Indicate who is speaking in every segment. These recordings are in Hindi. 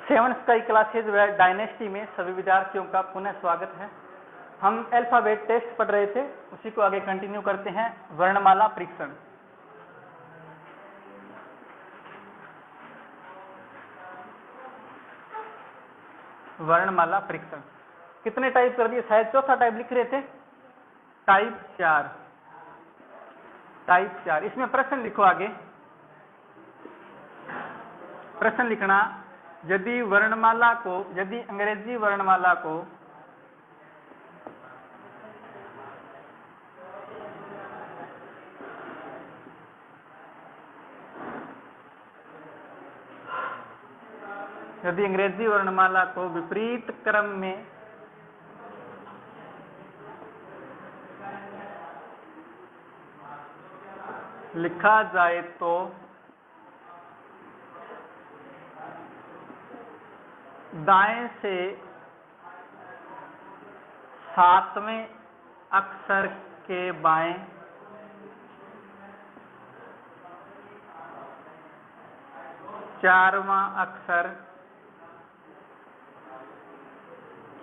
Speaker 1: सेवन स्काई क्लासेज व डायनेस्टी में सभी विद्यार्थियों का पुनः स्वागत है। हम अल्फाबेट टेस्ट पढ़ रहे थे, उसी को आगे कंटिन्यू करते हैं। वर्णमाला परीक्षण। वर्णमाला परीक्षण कितने टाइप कर दिए? शायद चौथा टाइप लिख रहे थे, टाइप 4। टाइप 4 इसमें प्रश्न लिखो। आगे प्रश्न लिखना, यदि वर्णमाला को, यदि अंग्रेजी वर्णमाला को विपरीत क्रम में लिखा जाए तो दाएं से 7वें अक्षर के बाएं 4वां अक्षर,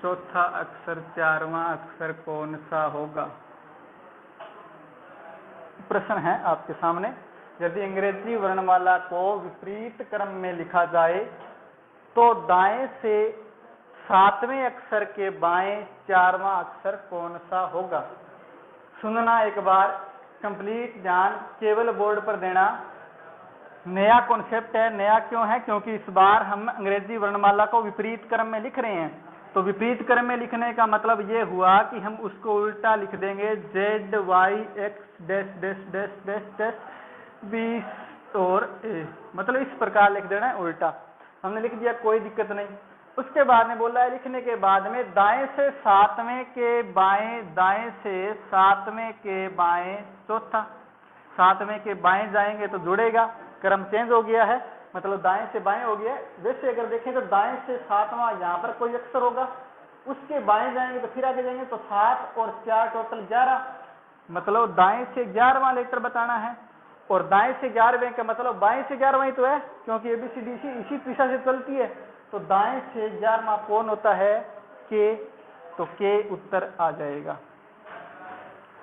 Speaker 1: चौथा अक्षर 4वां अक्षर कौन सा होगा? प्रश्न है आपके सामने। यदि अंग्रेजी वर्णमाला को विपरीत क्रम में लिखा जाए तो दाएं से 7वें अक्षर के बाएं 4वां अक्षर कौन सा होगा? सुनना एक बार, कंप्लीट ध्यान केवल बोर्ड पर देना। नया कॉन्सेप्ट है। नया क्यों है? क्योंकि इस बार हम अंग्रेजी वर्णमाला को विपरीत क्रम में लिख रहे हैं। तो विपरीत क्रम में लिखने का मतलब ये हुआ कि हम उसको उल्टा लिख देंगे, Z Y X dash dash dash dash dash B और A, मतलब इस प्रकार लिख देना है उल्टा। हमने लिख दिया, कोई दिक्कत नहीं। उसके बाद में बोला है लिखने के बाद में दाएं से 7वें के बाएं, दाएं से 7वें के बाएं, चौथा 7वें के बाएं जाएंगे तो जुड़ेगा, क्रम चेंज हो गया है, मतलब दाएं से बाएं हो गया। वैसे अगर देखें तो दाएं से 7वां यहाँ पर कोई अक्षर होगा, उसके बाएं जाएंगे तो फिर आगे जाएंगे तो 7 और 4 टोटल 11, मतलब दाएं से 11वां लेटर बताना है। और दाएं से 11वें का मतलब बाएं से 11वां ही तो है, क्योंकि एबीसीडी इसी दिशा से चलती है। तो दाएं से 11वां कौन होता है? के। तो के उत्तर आ जाएगा।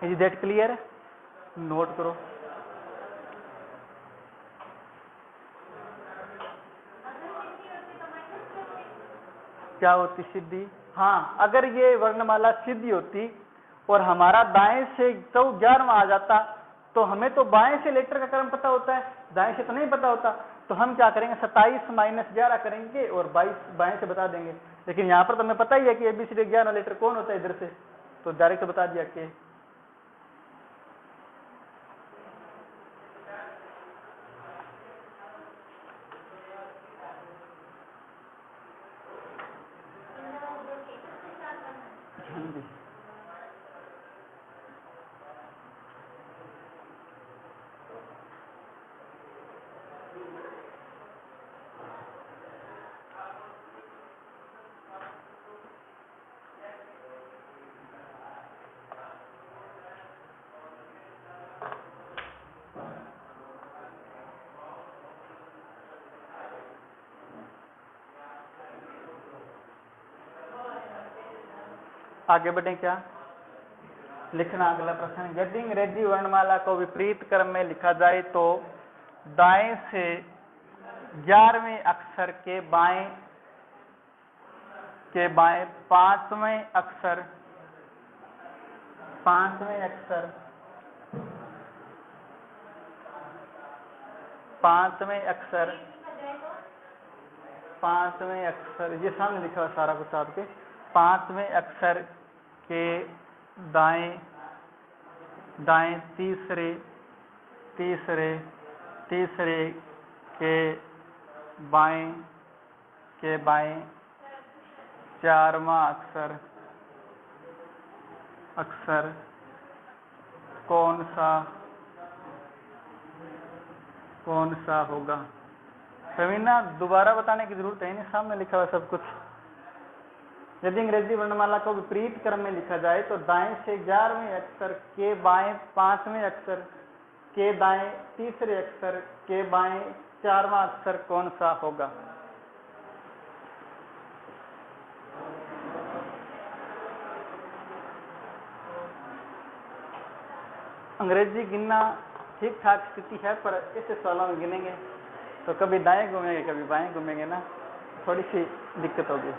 Speaker 1: Is that clear? नोट करो। क्या होती? सिद्धि। हाँ, अगर ये वर्णमाला सिद्धि होती और हमारा दाएं से तो 11वां आ जाता तो हमें तो बाएं से लेटर का क्रम पता होता है, दाएं से तो नहीं पता होता। तो हम क्या करेंगे, 27 - 11 करेंगे और 22 बाएं से बता देंगे। लेकिन यहाँ पर तो हमें पता ही है कि एबीसीडी 11 लेटर कौन होता है इधर से, तो डायरेक्ट बता दिया कि आगे बढ़े। क्या लिखना? अगला प्रश्न, यदि अंग्रेजी वर्णमाला को विपरीत क्रम में लिखा जाए तो दाएं से 11वें अक्षर के बाएं 5वें अक्षर 5वें अक्षर ये सामने लिखा हुआ सारा कुछ आपके। 5वें अक्षर के दाएं तीसरे के बाएं 4वां अक्षर कौन सा होगा? रवीना, दोबारा बताने की जरूरत है नहीं, सामने लिखा हुआ सब कुछ। यदि अंग्रेजी वर्णमाला को विपरीत क्रम में लिखा जाए तो दाएं से 11वें अक्षर के बाएं 5वें अक्षर के दाएं तीसरे अक्षर के बाएं 4वां अक्षर कौन सा होगा? अंग्रेजी गिनना ठीक ठाक स्थिति है, पर ऐसे सवालों में गिनेंगे तो कभी दाएं घूमेंगे कभी बाएं घूमेंगे ना, थोड़ी सी दिक्कत होगी।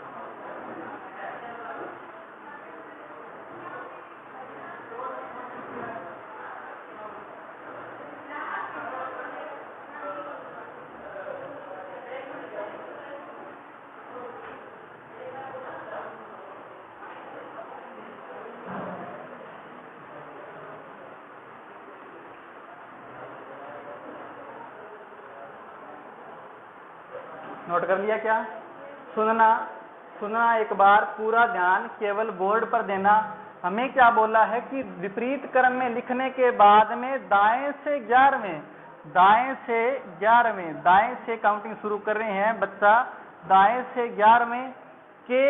Speaker 1: नोट कर लिया क्या? सुनना एक बार, पूरा ध्यान केवल बोर्ड पर देना। हमें क्या बोला है कि विपरीत क्रम में लिखने के बाद में दाएं से 11वें, दाएं से 11वें, दाएं से काउंटिंग शुरू कर रहे हैं बच्चा, दाएं से 11वें के,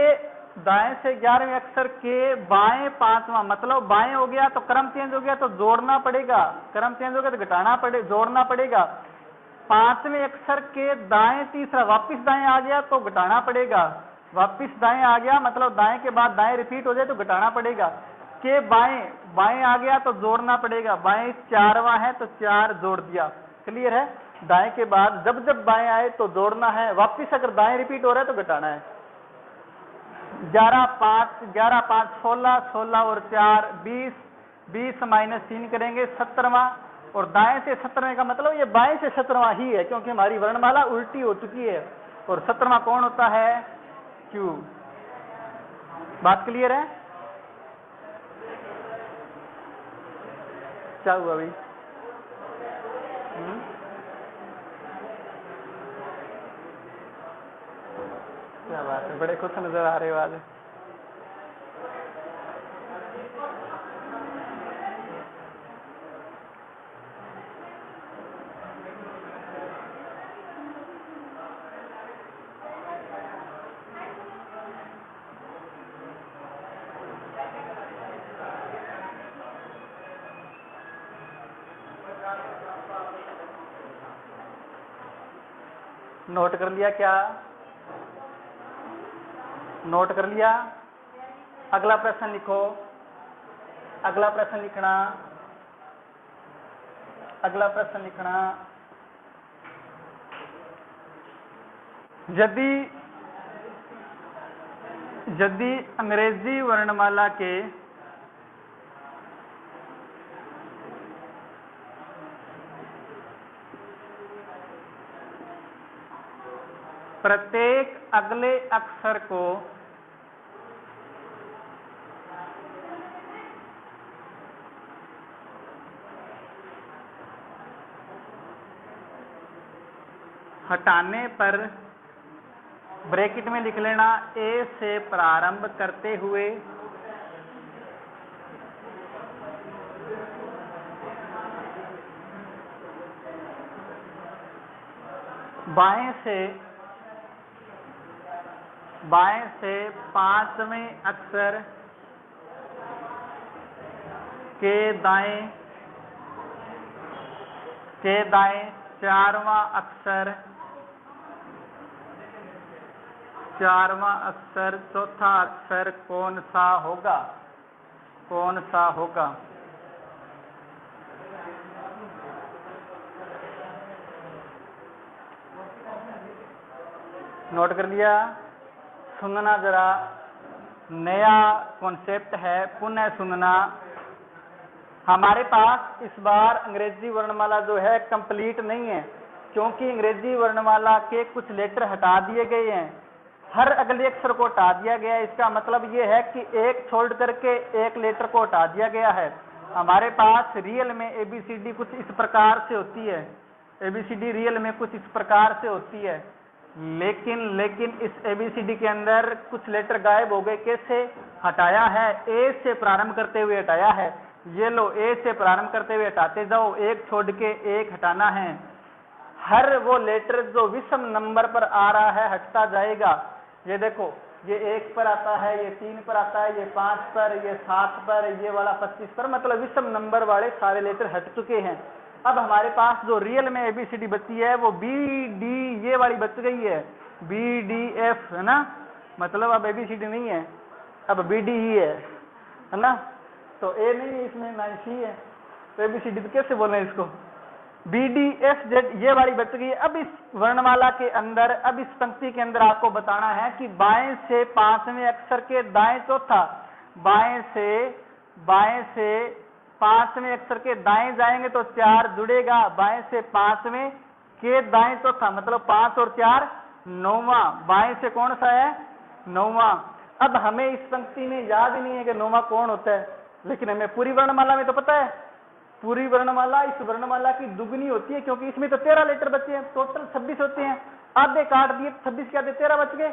Speaker 1: दाएं से 11वें अक्षर के बाएं 5वां, मतलब बाएं हो गया तो क्रम चेंज हो गया तो जोड़ना पड़ेगा, क्रम चेंज हो गया तो घटाना पड़े, जोड़ना पड़ेगा। 5वें अक्षर के दाएं तीसरा, वापिस दाएं आ गया तो घटाना पड़ेगा, वापिस दाएं आ गया मतलब दाएं के बाद दाएं रिपीट हो जाए तो घटाना पड़ेगा। के बाएं आ गया तो जोड़ना पड़ेगा, बाएं 4वां है तो 4 जोड़ दिया। क्लियर है? दाएं के बाद जब जब बाएं आए तो जोड़ना है, वापिस अगर दाएं रिपीट हो रहा है तो घटाना है। 11 5 16, 16 और 4 20, 20 माइनस 3 करेंगे 17वां, और दाएं से 17वें का मतलब ये बाएं से 17वां ही है, क्योंकि हमारी वर्णमाला उल्टी हो चुकी है, और 17वां कौन होता है? क्यू। बात क्लियर है? क्या हुआ भाई? क्या बात है, बड़े खुश नजर आ रहे हो आज। नोट कर लिया क्या? नोट कर लिया? अगला प्रश्न लिखो, अगला प्रश्न लिखना, अगला प्रश्न लिखना। यदि अंग्रेजी वर्णमाला के प्रत्येक अगले अक्षर को हटाने पर, ब्रैकेट में लिख लेना, ए से प्रारंभ करते हुए बाएं से 5वें अक्षर के दाएं 4वां अक्षर, 4वां अक्षर, चौथा अक्षर कौन सा होगा? कौन सा होगा? नोट कर लिया? सुनना जरा, नया कॉन्सेप्ट है, पुनः सुनना। हमारे पास इस बार अंग्रेजी वर्णमाला जो है कंप्लीट नहीं है, क्योंकि अंग्रेजी वर्णमाला के कुछ लेटर हटा दिए गए हैं, हर अगले अक्षर को हटा दिया गया है। इसका मतलब ये है कि एक छोड़ करके एक लेटर को हटा दिया गया है। हमारे पास रियल में एबीसीडी कुछ इस प्रकार से होती है, एबीसीडी रियल में कुछ इस प्रकार से होती है, लेकिन इस एबीसीडी के अंदर कुछ लेटर गायब हो गए। कैसे? हटाया है, ए से प्रारंभ करते हुए हटाया है। ये लो, ए से प्रारंभ करते हुए हटाते जाओ, एक छोड़ के एक हटाना है। हर वो लेटर जो विषम नंबर पर आ रहा है हटता जाएगा। ये देखो, ये 1 पर आता है, ये 3 पर आता है, ये 5 पर, ये 7 पर, ये वाला 25 पर, मतलब विषम नंबर वाले सारे लेटर हट चुके हैं। अब हमारे पास जो रियल में एबीसीडी बची है वो बी डी ये वाली बच गई है, बी डी एफ, है ना, मतलब अब एबीसीडी नहीं है, अब बी डी ही है ना। तो ए नहीं है इसमें, ना सी है, तो ABCD तो कैसे बोले इसको, BDSZ ये वाली बच गई। अब इस वर्णमाला के अंदर, अब इस पंक्ति के अंदर आपको बताना है कि बाएं से पांचवें अक्षर के दाएं चौथा, बाएं से पांचवें अक्षर के दाएं जाएंगे तो 4 जुड़ेगा, बाएं से पांचवें के दाएं चौथा मतलब 5 और 4 9वां, बाएं से कौन सा है 9वां। अब हमें इस पंक्ति में याद ही नहीं है कि 9वां कौन होता है, लेकिन हमें पूरी वर्णमाला में तो पता है। पूरी वर्णमाला इस वर्णमाला की दुगनी होती है, क्योंकि इसमें तो 13 लेटर बचे हैं, टोटल 26 होते हैं, आधे काट दिए 26 के आधे 13 बच गए,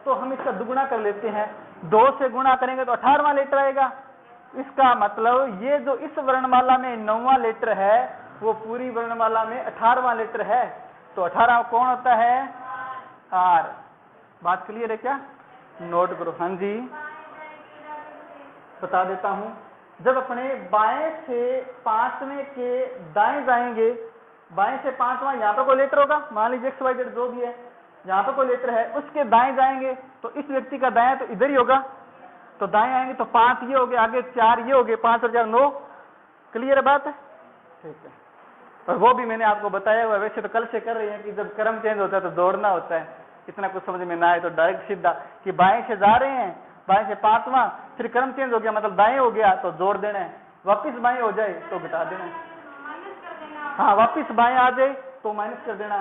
Speaker 1: तो हम इसका दुगुना कर लेते हैं, 2 से गुणा करेंगे तो 18वां लेटर आएगा। इसका मतलब ये जो इस वर्णमाला में 9वां लेटर है वो पूरी वर्णमाला में 18वां लेटर है, तो 18 कौन होता है आर। बात क्लियर है क्या, नोट करो। हाँ जी बता देता हूं, जब अपने बाएं से पांचवें के दाएं जाएंगे, बाएं से पांचवां यहाँ पर कोई लेटर होगा, मान लीजिए XYZ जो भी है, यहाँ पर कोई लेटर है, उसके दाएं जाएंगे तो इस व्यक्ति का दाएं तो इधर ही होगा, तो दाएं आएंगे तो 5 ये हो गए, आगे 4 ये हो गए, 5 और 4 9। क्लियर है बात, ठीक है। और वो भी मैंने आपको बताया हुआ, वैसे तो कल से कर रहे हैं कि जब क्रम चेंज होता है तो दौड़ना होता है, इतना कुछ समझ में ना आए तो डायरेक्ट सीधा कि बाएं से जा रहे हैं, बाएं से पांचवां, फिर क्रम चेंज हो गया मतलब दाएं हो गया तो जोड़ देना है, वापिस बाएं हो जाए तो घटा देना है, हाँ वापिस बाएं आ जाए तो माइनस कर देना,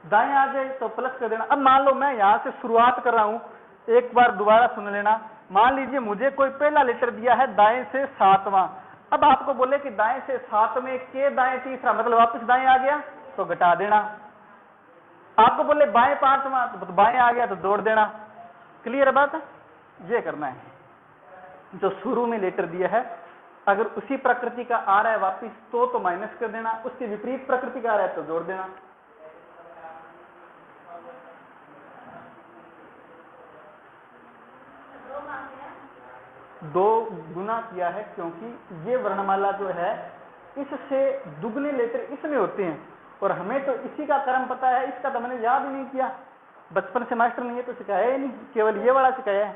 Speaker 1: दाएं आ जाए तो प्लस कर देना। अब मान लो मैं यहाँ से शुरुआत कर रहा हूँ, एक बार दोबारा सुन लेना। मान लीजिए मुझे कोई पहला लेटर दिया है दाएं से 7वां, अब आपको बोले कि दाएं से 7वें के दाएं तीसरा मतलब वापस दाएं आ गया तो घटा देना, आपको बोले बाएं 5वां तो बाएं आ गया तो जोड़ देना। क्लियर बात है, ये करना है। जो शुरू में लेटर दिया है अगर उसी प्रकृति का आ रहा है वापिस तो माइनस कर देना, उसके विपरीत प्रकृति का आ रहा है तो जोड़ देना। दो गुना किया है क्योंकि ये वर्णमाला जो है इससे दुगने लेटर इसमें होते हैं, और हमें तो इसी का क्रम पता है, इसका तो मैंने याद ही नहीं किया, बचपन से मास्टर ने ये तो सिखाया ही नहीं, केवल ये वाला सिखाया है।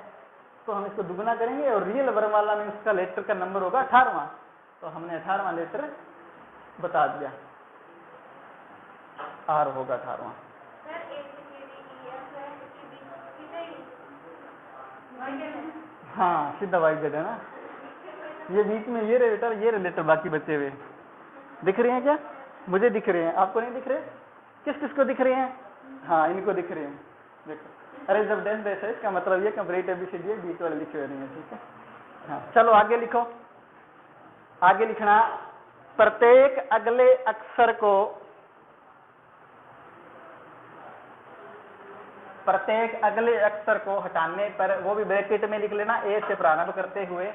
Speaker 1: तो हम इसको दुगना करेंगे और रियल वर्णमाला में इसका लेटर का नंबर होगा 18वां, तो हमने 18वां लेटर बता दिया, आर होगा 18वां। हाँ सीधा वाई है ना, ये बीच में ये लेटर बाकी बचे हुए दिख रहे हैं क्या, मुझे दिख रहे हैं, आपको नहीं दिख रहे, किस किस को दिख रहे हैं, हाँ इनको दिख रहे हैं, देखो। अरे जब डेस डेस है इसका मतलब ये कंप्लीट ABCD बीच वाले लिखे हुए नहीं है, ठीक है। हाँ चलो आगे लिखो, आगे लिखना प्रत्येक अगले अक्षर को, प्रत्येक अगले अक्षर को हटाने पर, वो भी ब्रैकेट में लिख लेना, ए से प्रारंभ करते हुए,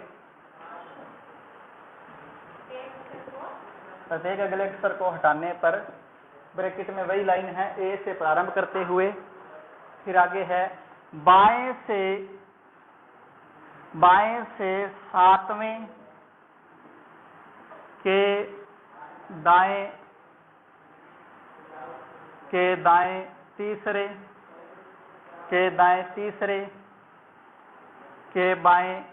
Speaker 1: प्रत्येक अगले अक्षर को हटाने पर ब्रैकेट में वही लाइन है, ए से प्रारंभ करते हुए, फिर आगे है बाएं से 7वें के दाएं तीसरे, के दाएं तीसरे, के बाएं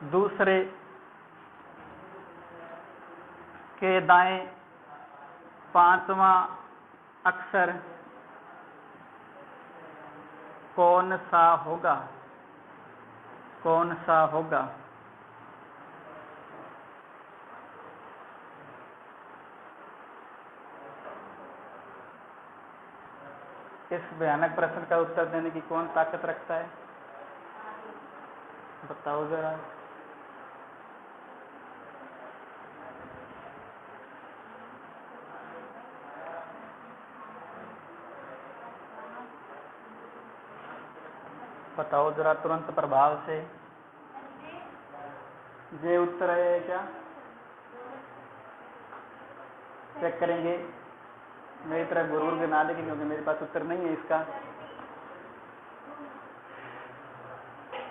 Speaker 1: दूसरे, के दाएं 5वां अक्षर कौन सा होगा, इस भयानक प्रश्न का उत्तर देने की कौन ताकत रखता है, बताओ जरा। बताओ जरा तुरंत प्रभाव से, ये उत्तर है क्या, चेक करेंगे। मेरी तरह गुरूर के ना लेकिन क्योंकि मेरे पास उत्तर नहीं है इसका,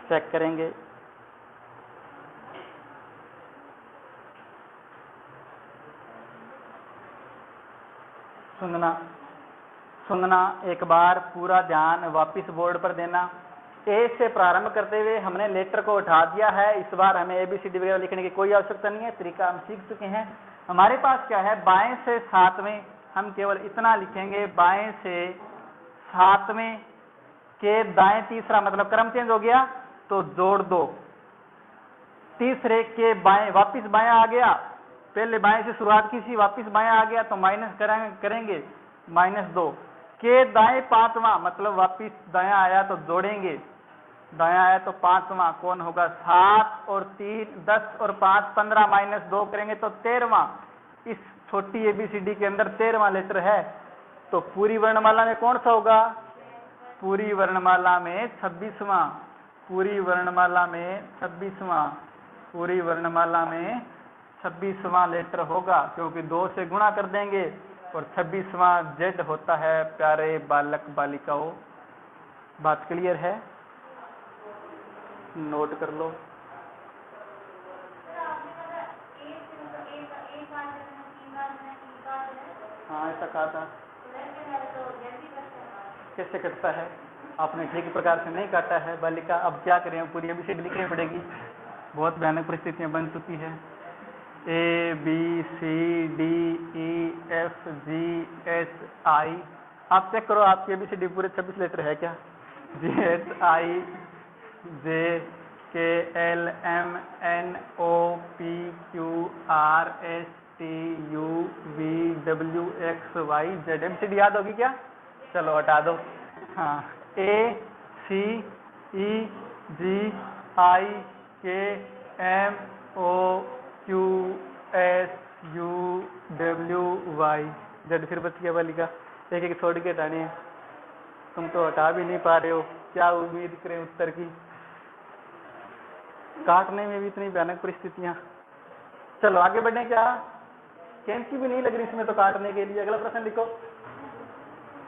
Speaker 1: चेक करेंगे। सुनना एक बार पूरा ध्यान वापिस बोर्ड पर देना, ए से प्रारंभ करते हुए हमने लेटर को उठा दिया है। इस बार हमें ABCD वगैरह लिखने की कोई आवश्यकता नहीं है, तरीका हम सीख चुके हैं। हमारे पास क्या है, बाएं से सातवें, हम केवल इतना लिखेंगे, बाएं से सातवें के दाएं तीसरा, मतलब क्रम चेंज हो गया तो जोड़ दो, तीसरे के बाएं वापिस बाएं आ गया, पहले बाएं से शुरुआत की थी, वापिस बाएं आ गया तो माइनस करेंगे -2, के दाएं पांचवा, मतलब वापिस दाया आया तो जोड़ेंगे, दाया आया तो पांचवा, कौन होगा 7 और 3 10 और 5 15, -2 करेंगे तो 13वां। इस छोटी ABCD के अंदर 13वां लेटर है, तो पूरी वर्णमाला में कौन सा होगा, पूरी वर्णमाला में 26वां, पूरी वर्णमाला में 26वां, पूरी वर्णमाला में 26वां लेटर होगा, क्योंकि 2 से गुणा कर देंगे और 26वां Z होता है। प्यारे बालक बालिकाओं, बात क्लियर है, नोट कर लो। हाँ ऐसा कहा था, कैसे कटता है, आपने ठीक प्रकार से नहीं काटा है बालिका। अब क्या करें, पूरी ABCD लिखनी पड़ेगी, बहुत भयानक परिस्थितियां बन चुकी है। ABCDEFGHI, आप चेक करो आपकी ABCD पूरे 26 लेटर है क्या, GHIJKLMNOPQRSTUVWXYZ, ABCD याद होगी क्या, चलो हटा दो। हाँ, ACEGIKMOQSUWYZ, फिर बच गया बालिका, एक एक छोड़ के हटाने हैं, तुम तो हटा भी नहीं पा रहे हो, क्या उम्मीद करें उत्तर की, काटने में भी इतनी भयानक परिस्थितियां। चलो आगे बढ़े, क्या कैंची भी नहीं लग रही इसमें तो काटने के लिए। अगला प्रश्न लिखो,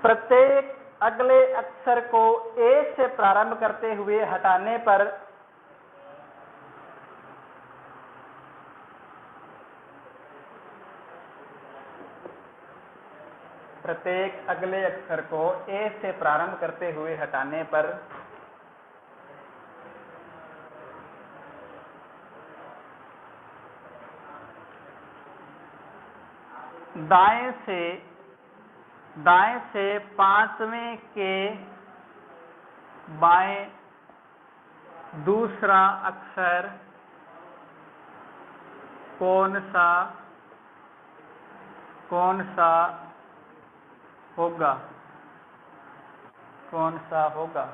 Speaker 1: प्रत्येक अगले अक्षर को ए से प्रारंभ करते हुए हटाने पर प्रत्येक अगले अक्षर को ए से प्रारंभ करते हुए हटाने पर दाएं से पांचवें के बाएं दूसरा अक्षर कौन सा होगा, कौन सा होगा,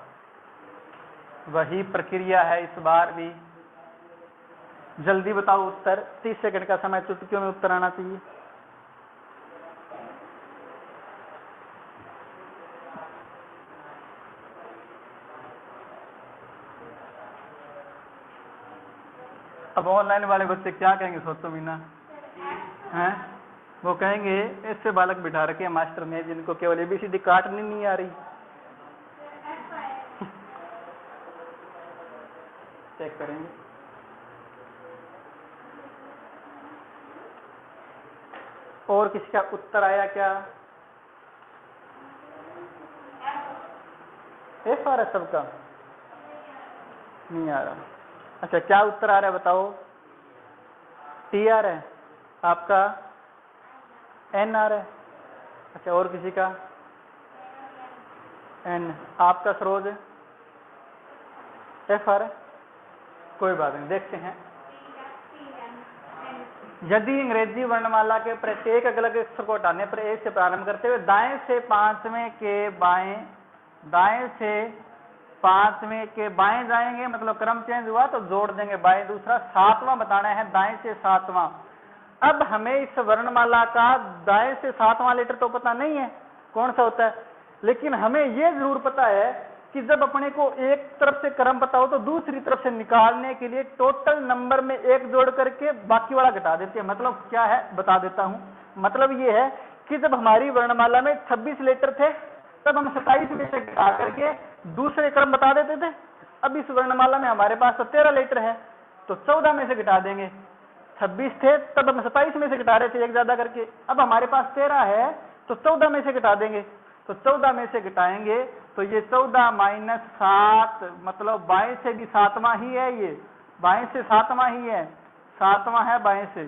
Speaker 1: वही प्रक्रिया है इस बार भी। जल्दी बताओ उत्तर, 30 सेकंड का समय, चुटकियों में उत्तर आना चाहिए। अब ऑनलाइन वाले बच्चे क्या कहेंगे, सोचो मीना, हैं? वो कहेंगे ऐसे बालक बिठा रखे मास्टर ने जिनको केवल ABCD काटनी नहीं आ रही। चेक करेंगे, और किसी का उत्तर आया क्या, F आ रहा है सबका, नहीं आ रहा। अच्छा क्या उत्तर आ रहा है बताओ, T आ रहा है, आपका N आ रहा है, अच्छा और किसी का N, आपका सरोज F आ रहा है, कोई बात नहीं, देखते हैं। यदि अंग्रेजी वर्णमाला के प्रत्येक अलग अक्षर को हटाने पर ए से प्रारंभ करते हुए दाएं से पांचवें के बाएं, दाएं से पांचवें के बाएं जाएंगे, मतलब क्रम चेंज हुआ तो जोड़ देंगे बाएं दूसरा, सातवां बताना है, दाएं से सातवां। अब हमें इस वर्णमाला का दाएं से सातवां लेटर तो पता नहीं है कौन सा होता है, लेकिन हमें यह जरूर पता है कि जब अपने को एक तरफ से क्रम पता हो तो दूसरी तरफ से निकालने के लिए टोटल नंबर में एक जोड़ करके बाकी वाला घटा देते हैं। मतलब क्या है बता देता हूं, मतलब ये है कि जब हमारी वर्णमाला में 26 लेटर थे तब हम 27 में से घटा करके दूसरे क्रम बता देते थे। अब इस वर्णमाला में हमारे पास तो 13 लेटर है तो 14 में से घटा देंगे, 26 थे तब हम 27 में से घटा रहे थे एक ज्यादा करके, अब हमारे पास 13 है तो 14 में से घटा देंगे। तो 14 में से घटाएंगे तो ये 14 माइनस 7, मतलब बाएं से भी 7वां ही है, ये बाएं से 7वां ही है, 7वां है बाएं से।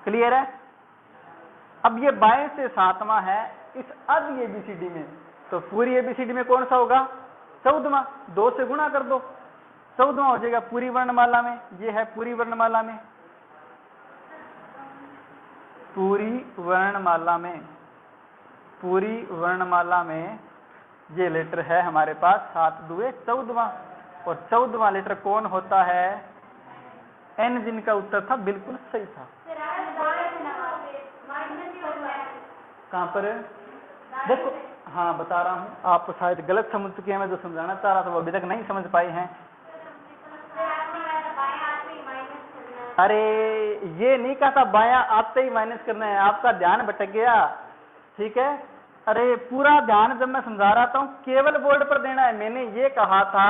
Speaker 1: क्लियर है? अब ये बाएं से 7वां है इस आधी एबीसीडी में, तो पूरी एबीसीडी में कौन सा होगा? 14वां। 2 से गुणा कर दो, 14वां हो जाएगा पूरी वर्णमाला में। ये है पूरी वर्णमाला में, पूरी वर्णमाला में, पूरी वर्णमाला में ये लेटर है हमारे पास 7 दुए 14वां। और 14वां लेटर कौन होता है? एन, जिनका उत्तर था बिल्कुल सही था। कहां पर? देखो, हाँ बता रहा हूं, आप शायद गलत समझ चुके हैं। मैं जो समझाना चाह रहा था वो अभी तक नहीं समझ पाए हैं। अरे ये नहीं कहा था बायां आते ही माइनस करना है, आपका ध्यान भटक गया। ठीक है, अरे पूरा ध्यान जब मैं समझा रहा था केवल बोर्ड पर देना है। मैंने ये कहा था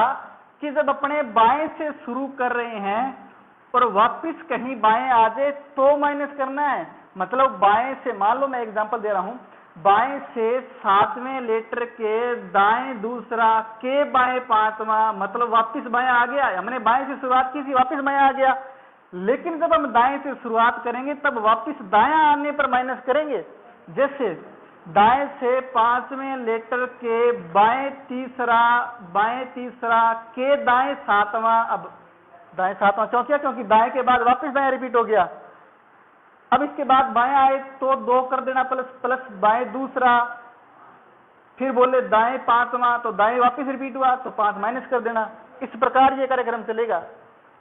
Speaker 1: कि जब अपने बाएं से शुरू कर रहे हैं और वापिस कहीं बाएं आ जाए तो माइनस करना है। मतलब बाएं से, मान लो मैं एग्जांपल दे रहा हूं, बाएं से 7वें लेटर के दाएं दूसरा के बाएं 5वां, मतलब वापिस बाएं आ गया। हमने बाएं से शुरुआत की थी, वापिस बाएं आ गया। लेकिन जब हम दाएं से शुरुआत करेंगे तब वापिस दायां आने पर माइनस करेंगे। जैसे दाएं से 5वें लेटर के बाएं तीसरा के दाएं 7वां, अब दाएं 7वां क्यों किया? क्योंकि दाएं के बाद वापस दाएं रिपीट हो गया। अब इसके बाद बाएं आए तो 2 कर देना, प्लस बाएं दूसरा, फिर बोले दाएं 5वां तो दाएं वापस रिपीट हुआ तो 5 माइनस कर देना। इस प्रकार ये कार्यक्रम चलेगा।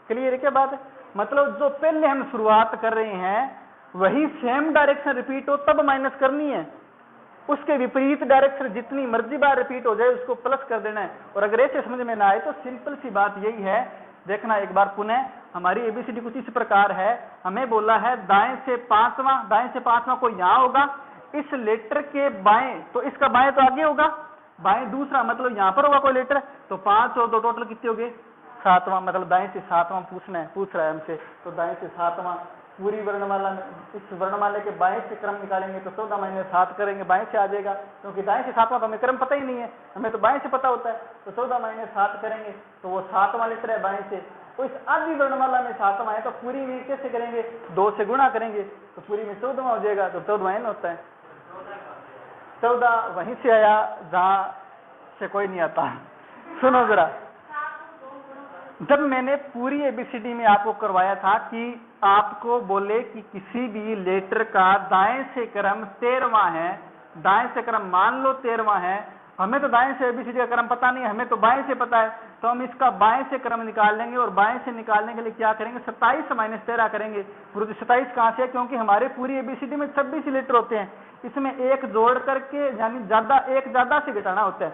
Speaker 1: क्लियर है क्या बात? मतलब जो पहले हम शुरुआत कर रहे हैं वही सेम डायरेक्शन रिपीट हो तब माइनस करनी है, उसके विपरीत डायरेक्शन जितनी मर्जी बार रिपीट हो जाए उसको प्लस कर देना है। और अगर ऐसे समझ में ना आए तो सिंपल सी बात यही है, देखना एक बार पुनः। हमारी एबीसीडी कुछ इस प्रकार है, हमें बोला है दाएं से 5वां कोई यहां होगा, इस लेटर के बाएं, तो इसका बाएं तो आगे होगा, बाएं दूसरा मतलब यहां पर होगा कोई लेटर, तो 5 और 2 टोटल कितने हो गए? 7वां, मतलब दाएं से 7वां पूछ रहा है हमसे। तो दाएं से 7वां पूरी वर्णमाला में, इस वर्णमाला के बाएं से क्रम निकालेंगे तो 14 माइनस 7 करेंगे, बाएं से आ जाएगा, क्योंकि दाएं से 7वां तो हमें क्रम पता ही नहीं है, हमें तो बाएं से पता होता है। तो 14 माइनस 7 करेंगे तो वो 7वां लेटर है बाएं से। तो इस आधी वर्णमाला में 7वां है, तो पूरी में कैसे करेंगे? 2 से गुणा करेंगे तो पूरी में 14वां हो जाएगा। तो 14वां एन होता है। 14 वहीं से आया जहां से कोई नहीं आता। सुनो जरा, जब मैंने पूरी एबीसीडी में आपको करवाया था कि आपको बोले कि किसी भी लेटर का दाएं से क्रम 13वां है, दाएं से क्रम मान लो 13वां है, हमें तो दाएं से एबीसीडी का क्रम पता नहीं है, हमें तो बाएं से पता है, तो हम इसका बाएं से क्रम निकाल लेंगे। और बाएं से निकालने के लिए क्या करेंगे? 27 माइनस 13 करेंगे। 27 कहां से है? क्योंकि हमारे पूरी एबीसीडी में 26 लेटर होते हैं, इसमें एक जोड़ करके यानी एक ज्यादा से घटाना होता है।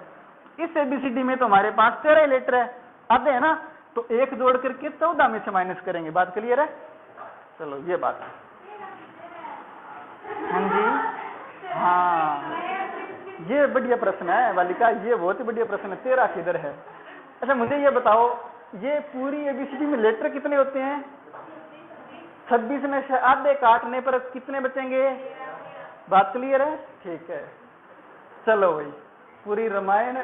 Speaker 1: इस एबीसीडी में तो हमारे पास 13 लेटर है, आधे है ना, तो एक जोड़ करके 14 में से माइनस करेंगे। बात क्लियर है? चलो ये बात है। हाँ जी, हाँ ये बढ़िया प्रश्न है बालिका, ये बहुत ही बढ़िया प्रश्न है। 13 किधर है? अच्छा मुझे ये बताओ, ये पूरी एबीसीडी में लेटर कितने होते हैं? 26 में से आधे काटने पर कितने बचेंगे? बात क्लियर है? ठीक है, चलो भाई पूरी रामायण।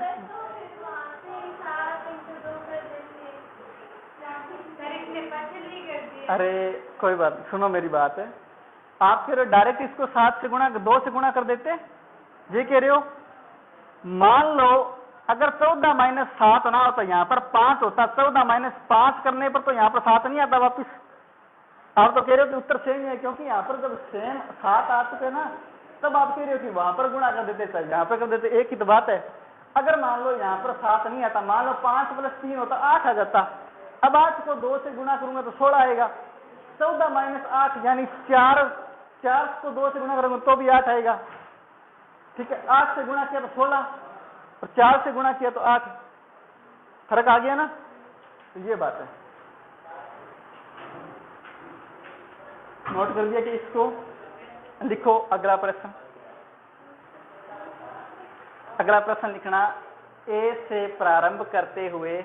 Speaker 1: अरे कोई बात, सुनो मेरी बात है, आप फिर डायरेक्ट इसको 7 से गुणा 2 से गुणा कर देते, ये कह रहे हो? मान लो अगर 14 माइनस 7 ना हो तो यहाँ पर 5 होता, 14 माइनस 5 करने पर तो यहाँ पर 7 नहीं आता वापिस। आप तो कह रहे हो कि उत्तर सेम है, क्योंकि यहाँ पर जब सेम 7 आ चुके ना तब आप कह रहे हो कि वहां पर गुणा कर देते, चाहे यहाँ पर कर देते, एक ही तो बात है। अगर मान लो यहाँ पर 7 नहीं आता, मान लो 5 प्लस 3 होता 8 आ जाता। अब 8 को 2 से गुणा करूंगा तो 16 आएगा। 14 माइनस 8 यानी 4 को 2 से गुणा करूंगा तो भी 8 आएगा। ठीक है, 8 से गुणा किया तो 16 और 4 से गुणा किया तो 8, फर्क आ गया ना? तो ये बात है, नोट कर लिया कि इसको लिखो। अगला प्रश्न, अगला प्रश्न लिखना, ए से प्रारंभ करते हुए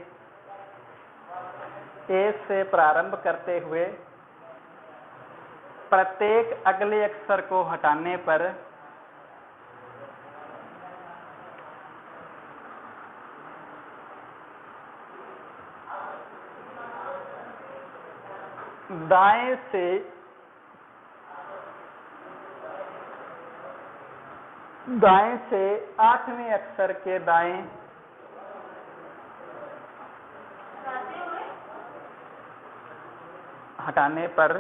Speaker 1: प्रत्येक अगले अक्षर को हटाने पर दाएं से आठवें अक्षर के दाएं हटाने पर,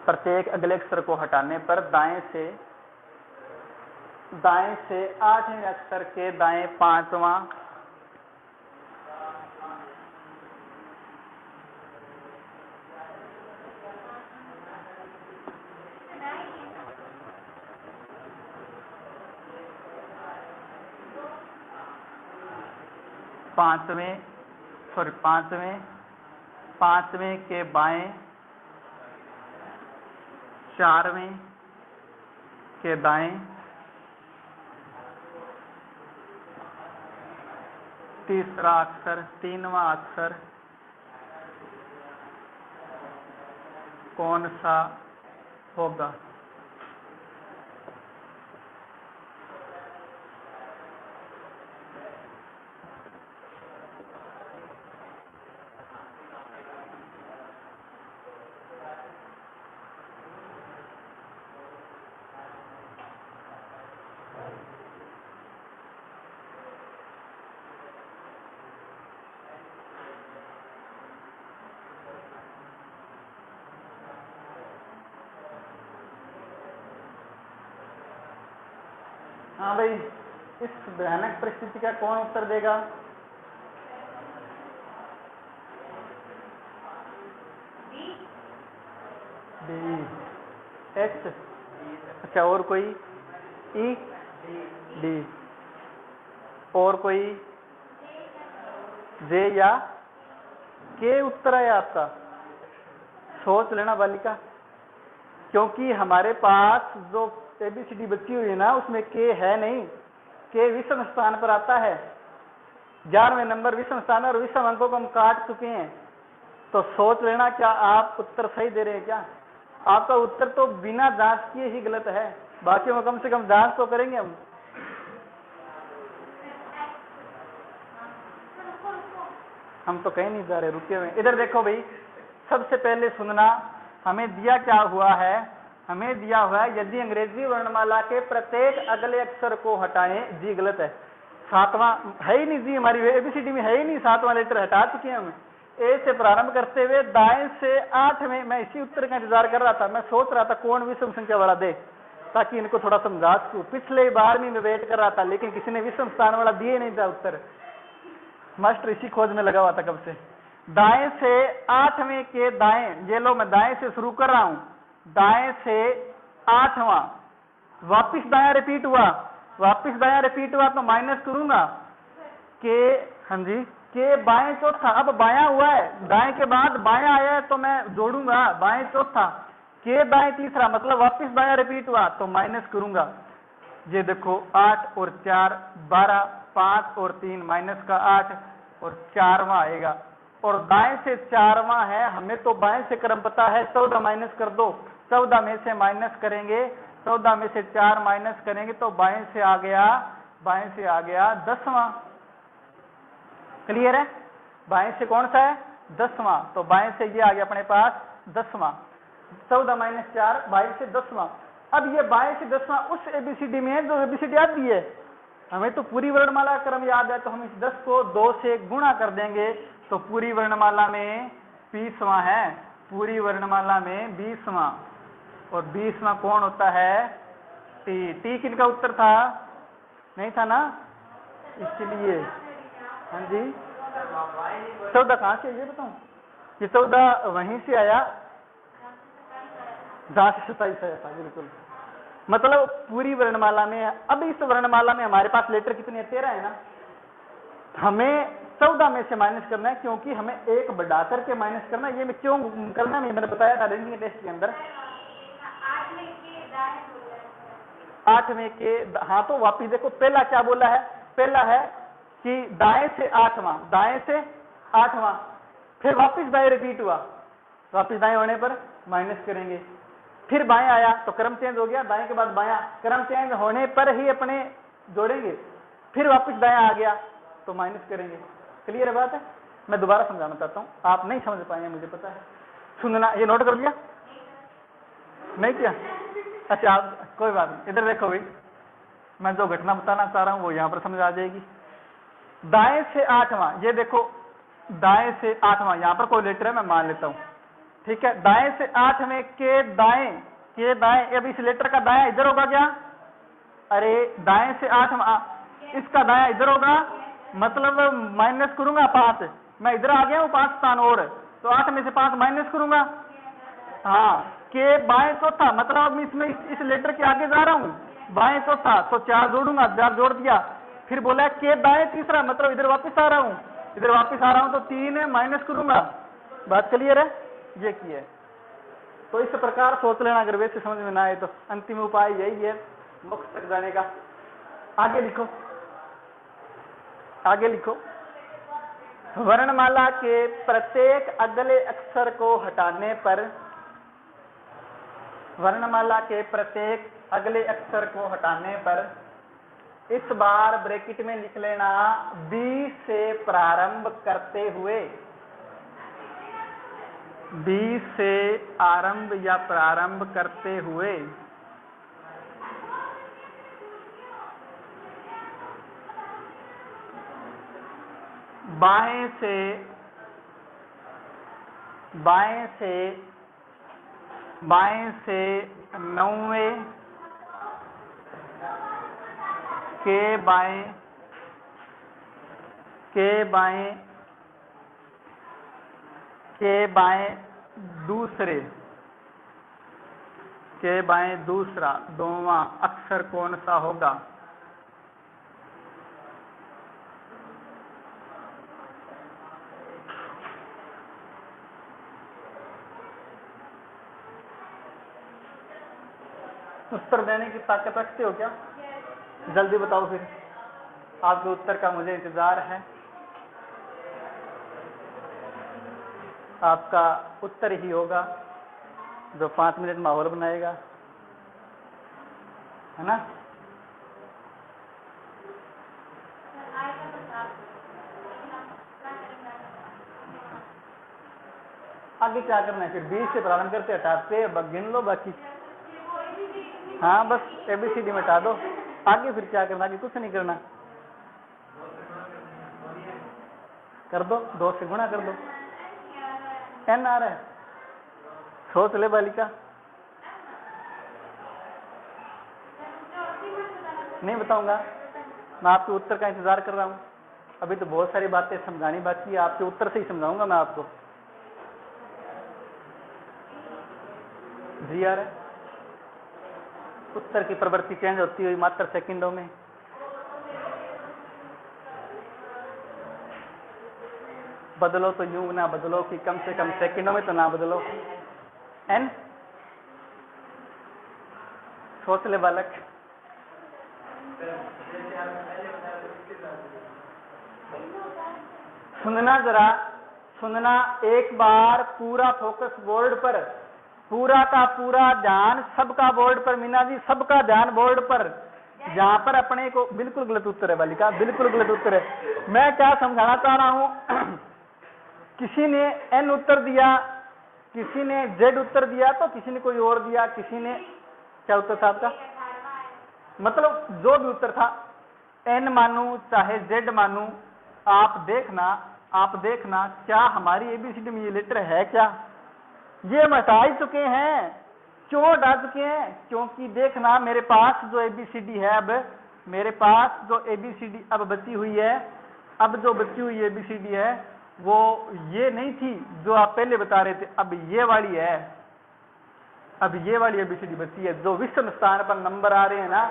Speaker 1: प्रत्येक अगले अक्षर को हटाने पर दाएं से आठवें अक्षर के दाएं पांचवा, पांचवें के बाएं, चारवें के दाएं, तीसरा अक्षर, तीनवा अक्षर कौन सा होगा? हाँ भाई, इस भयानक परिस्थिति का कौन उत्तर देगा? डी, एच, अच्छा और कोई? ई, डी, और कोई? जे या के उत्तर है आपका? सोच लेना बालिका, क्योंकि हमारे पास जो एबीसीडी बची हुई है ना, उसमें के है नहीं। के विषम स्थान पर आता है, 11वें नंबर विषम स्थान और विषम अंकों को हम काट चुके हैं। तो सोच लेना, क्या आप उत्तर सही दे रहे हैं? क्या आपका उत्तर तो बिना जांच किए ही गलत है, बाकी में कम से कम जांच तो करेंगे हम तो कहीं नहीं जा रहे, रुके हुए। इधर देखो भाई, सबसे पहले सुनना, हमें दिया क्या हुआ है? हमें दिया हुआ है यदि अंग्रेजी वर्णमाला के प्रत्येक अगले अक्षर को हटाएं, जी गलत है, सातवां है ही नहीं जी, हमारी एबीसीडी में है ही नहीं, सातवां लेटर हटा चुके हैं हम। ए से प्रारंभ करते हुए दाएं से आठवें, मैं इसी उत्तर का इंतजार कर रहा था, मैं सोच रहा था कौन विषम संख्या वाला दे ताकि इनको थोड़ा समझा सकूं। पिछले बार में मैं वेट कर रहा था, लेकिन किसी ने विषम स्थान वाला दिए नहीं था उत्तर। मास्टर इसी खोज में लगा हुआ था कब से। दाएं से आठवें के दाएं, ये लो मैं दाएं से शुरू कर रहा हूं, दाएं से आठवां, वापिस दाया रिपीट हुआ, वापिस दाया रिपीट हुआ तो माइनस करूंगा के, हाँ जी, के बाएं चौथा, अब बायां हुआ है, दाएं के बाद बायां आया है तो मैं जोड़ूंगा, बाएं चौथा, के दाएं तीसरा, मतलब वापिस दाया रिपीट हुआ तो माइनस करूंगा। ये देखो 8 और 4 12, 5 और 3 माइनस का 8 और 4वां आएगा, और दाएं से 4वां है, हमें तो बाएं से क्रम पता है, 14 माइनस कर दो, 14 में से माइनस करेंगे, 14 में से 4 माइनस करेंगे तो बाएं से आ गया 10वां। क्लियर है? बाएं से कौन सा है? 10वां, तो बाएं से ये आ गया अपने पास 10वां, 14 माइनस 4 बाएं से 10वां। अब ये बाएं से 10वां उस एबीसीडी में है जो एबीसीडी आती है, हमें तो पूरी वर्णमाला क्रम याद है, तो हम इस 10 को 2 से गुणा कर देंगे तो पूरी वर्णमाला में 20वां है, पूरी वर्णमाला में 20वां, और 20वां कौन होता है? टी। टी किनका उत्तर था? नहीं था ना, इसलिए हाँ जी। 14 कहां से ये बताऊं? ये 14 वहीं से आया जहां से 27 आया था, बिल्कुल। मतलब पूरी वर्णमाला में, अब इस वर्णमाला में हमारे पास लेटर कितने हैं? 13 है ना, हमें 14 में से माइनस करना है, क्योंकि हमें एक बढ़ा करके माइनस करना है। ये मैं क्यों करना है मैंने बताया था रेंजिंग टेस्ट के अंदर। 8वें के, हाँ तो वापिस देखो, पहला क्या बोला है? पहला है कि दाएं से 8वां, दाएं से 8वां, फिर वापिस दाएं रिपीट हुआ, वापिस दाएं होने पर माइनस करेंगे, फिर बाएं आया तो क्रम चेंज हो गया, दाएं के बाद बायां, क्रम चेंज होने पर ही अपने जोड़ेंगे, फिर वापिस दायां आ गया तो माइनस करेंगे। क्लियर है बात है? मैं दोबारा समझाना चाहता हूं, आप नहीं समझ पाएंगे मुझे पता है। सुनना, ये नोट कर लिया नहीं किया? अच्छा आप कोई बात नहीं, इधर देखो भाई, मैं जो घटना बताना चाह रहा हूं वो यहां पर समझ आ जाएगी। दाएं से आठवां, ये देखो दाएं से आठवां, यहां पर कोई लेटर है मैं मान लेता हूं, ठीक है। दाएं से आठवें के दाएं, अब इस लेटर का दाया इधर होगा क्या? अरे दाएं से आठवां, इसका दाया इधर होगा, मतलब माइनस करूंगा 5, मैं इधर आ गया हूं 5 स्थान और, तो 8 में से 5 माइनस करूंगा, हाँ। के बाएं चौथा, मतलब इसमें इस लेटर के आगे जा रहा हूं, बाएं चौथा, तो 4 जोड़ूंगा, 4 जोड़ दिया। फिर बोला के दाएं तीसरा, मतलब इधर वापस आ रहा हूं, तो 3 माइनस करूंगा। बात क्लियर है? ये की है। तो इस प्रकार सोच लेना, अगर वैसे समझ में ना आए तो अंतिम उपाय यही है मोक्ष तक जाने का। आगे लिखो, वर्णमाला के प्रत्येक अगले अक्षर को हटाने पर, वर्णमाला के प्रत्येक अगले अक्षर को हटाने पर इस बार ब्रैकेट में लिख लेना बी से प्रारंभ करते हुए, बी से आरंभ या प्रारंभ करते हुए बाएं से 9वें के बाएं दूसरा 2वां अक्षर कौन सा होगा? उत्तर देने की ताकत रखते हो क्या? जल्दी बताओ फिर, आपके उत्तर का मुझे इंतजार है। आपका उत्तर ही होगा जो 5 मिनट माहौल बनाएगा, है ना? आगे क्या करना है फिर? 20 से प्रारंभ करते हटाते गिन लो बाकी, हाँ बस ABCD में हटा दो। आगे फिर क्या करना? आगे कुछ नहीं करना, कर दो, 2 से गुणा कर दो। n आ रहा है, सोच ले बालिका। नहीं बताऊंगा, मैं आपके उत्तर का इंतजार कर रहा हूं। अभी तो बहुत सारी बातें समझानी बाकी है, आपके उत्तर से ही समझाऊंगा मैं आपको। जी आ रहा है? उत्तर की प्रवृत्ति चेंज होती हुई मात्र सेकंडों में। बदलो तो यूं ना बदलो कि कम से कम सेकंडों में तो ना बदलो। n सोच ले बालक। सुनना जरा, सुनना एक बार, पूरा फोकस बोर्ड पर, पूरा का पूरा ध्यान सबका बोर्ड पर। मीना जी सबका ध्यान बोर्ड पर। जहां पर अपने को बिल्कुल गलत उत्तर है बालिका, बिल्कुल गलत उत्तर है। मैं क्या समझाना चाह रहा हूं, किसी ने n उत्तर दिया, किसी ने z उत्तर दिया, तो किसी ने कोई और दिया, किसी ने क्या उत्तर था आपका? मतलब जो भी उत्तर था, n मानू चाहे z मानू, आप देखना क्या हमारी ABCD में ये लेटर है क्या? ये हम हटा ही चुके हैं। क्यों हटा चुके हैं? क्योंकि देखना मेरे पास जो ABCD है, अब मेरे पास जो ABCD अब बची हुई है, अब जो बची हुई ABCD है वो ये नहीं थी जो आप पहले बता रहे थे, अब ये वाली है। अब ये वाली ABCD बची है। जो विषम स्थान पर नंबर आ रहे हैं ना,